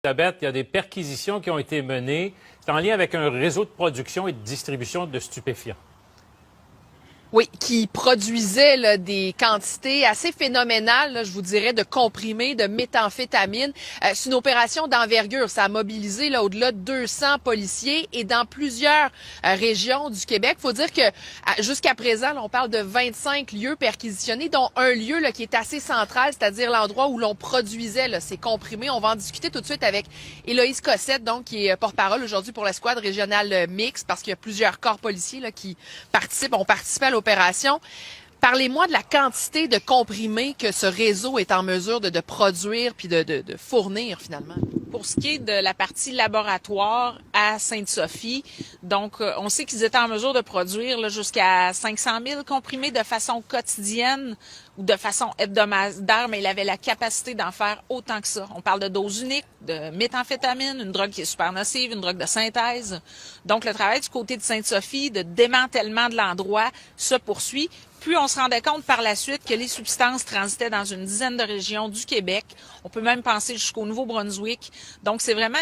Elisabeth, il y a des perquisitions qui ont été menées. C'est en lien avec un réseau de production et de distribution de stupéfiants. Oui, qui produisait là, des quantités assez phénoménales, là, je vous dirais, de comprimés, de méthamphétamine. C'est une opération d'envergure. Ça a mobilisé là, au-delà de 200 policiers et dans plusieurs régions du Québec. Il faut dire que jusqu'à présent, là, on parle de 25 lieux perquisitionnés, dont un lieu là, qui est assez central, c'est-à-dire l'endroit où l'on produisait là, ces comprimés. On va en discuter tout de suite avec Héloïse Cossette, donc, qui est porte-parole aujourd'hui pour l'escouade régionale mixte, parce qu'il y a plusieurs corps policiers là, qui ont participé à l'opération. Parlez-moi de la quantité de comprimés que ce réseau est en mesure de produire puis de fournir finalement. Pour ce qui est de la partie laboratoire à Sainte-Sophie, donc on sait qu'ils étaient en mesure de produire jusqu'à 500 000 comprimés de façon quotidienne ou de façon hebdomadaire, mais il avait la capacité d'en faire autant que ça. On parle de doses uniques, de méthamphétamine, une drogue qui est super nocive, une drogue de synthèse. Donc le travail du côté de Sainte-Sophie, de démantèlement de l'endroit, se poursuit. Puis on se rendait compte par la suite que les substances transitaient dans une dizaine de régions du Québec. On peut même penser jusqu'au Nouveau-Brunswick. Donc c'est vraiment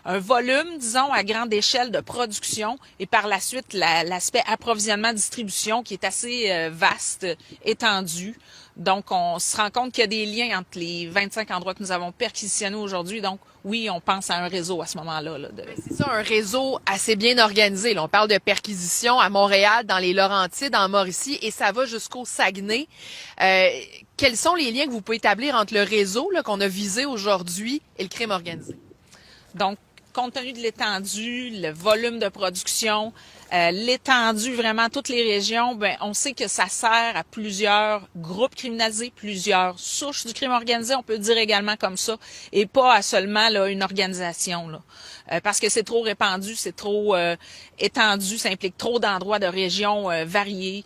un volume, disons, à grande échelle de production. Et par la suite, l'aspect approvisionnement-distribution qui est assez vaste, étendu. Donc on se rend compte qu'il y a des liens entre les 25 endroits que nous avons perquisitionnés aujourd'hui. Donc oui, on pense à un réseau à ce moment-là. C'est ça, un réseau assez bien organisé. Là, on parle de perquisitions à Montréal, dans les Laurentides, en Mauricie, et ça va jusqu'au Saguenay. Quels sont les liens que vous pouvez établir entre le réseau qu'on a visé aujourd'hui et le crime organisé? Donc, compte tenu de l'étendue, le volume de production, l'étendue, vraiment toutes les régions, on sait que ça sert à plusieurs groupes criminalisés, plusieurs souches du crime organisé, on peut le dire également comme ça, et pas à seulement là, une organisation. Là. Parce que c'est trop répandu, c'est trop étendu, ça implique trop d'endroits, de régions variées.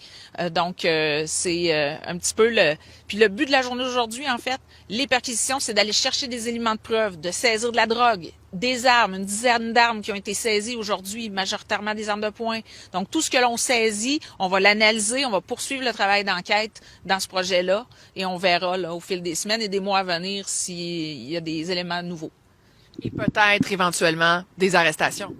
Donc, c'est un petit peu le... Puis le but de la journée d'aujourd'hui, en fait, les perquisitions, c'est d'aller chercher des éléments de preuve, de saisir de la drogue, des armes, une dizaine d'armes qui ont été saisies aujourd'hui, majoritairement des armes de poing. Donc, tout ce que l'on saisit, on va l'analyser, on va poursuivre le travail d'enquête dans ce projet-là et on verra là, au fil des semaines et des mois à venir s'il y a des éléments nouveaux. Et peut-être éventuellement des arrestations.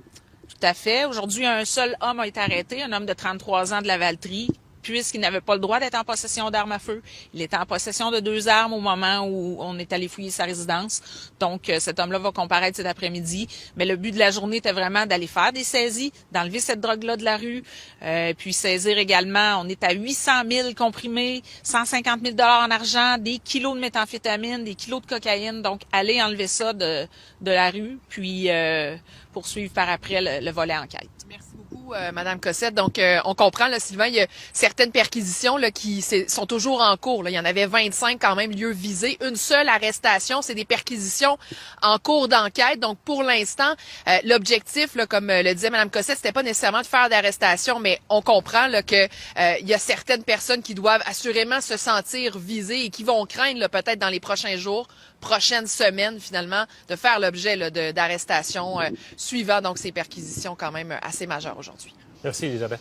Tout à fait. Aujourd'hui, un seul homme a été arrêté, un homme de 33 ans de la Valtrie, puisqu'il n'avait pas le droit d'être en possession d'armes à feu. Il était en possession de 2 armes au moment où on est allé fouiller sa résidence. Donc, cet homme-là va comparaître cet après-midi. Mais le but de la journée était vraiment d'aller faire des saisies, d'enlever cette drogue-là de la rue, puis saisir également, on est à 800 000 comprimés, 150 000 en argent, des kilos de méthamphétamine, des kilos de cocaïne. Donc, aller enlever ça de la rue, puis poursuivre par après le volet enquête. Merci beaucoup, Madame Cossette. Donc, on comprend, là, Sylvain, il y a certaines perquisitions là, qui sont toujours en cours. Là. Il y en avait 25 quand même lieux visés. Une seule arrestation, c'est des perquisitions en cours d'enquête. Donc, pour l'instant, l'objectif, là, comme le disait Madame Cossette, c'était pas nécessairement de faire d'arrestation, mais on comprend là, que il y a certaines personnes qui doivent assurément se sentir visées et qui vont craindre là, peut-être dans les prochains jours, prochaines semaines finalement, de faire l'objet d'arrestations suivant donc ces perquisitions quand même assez majeures aujourd'hui. Merci, Elisabeth.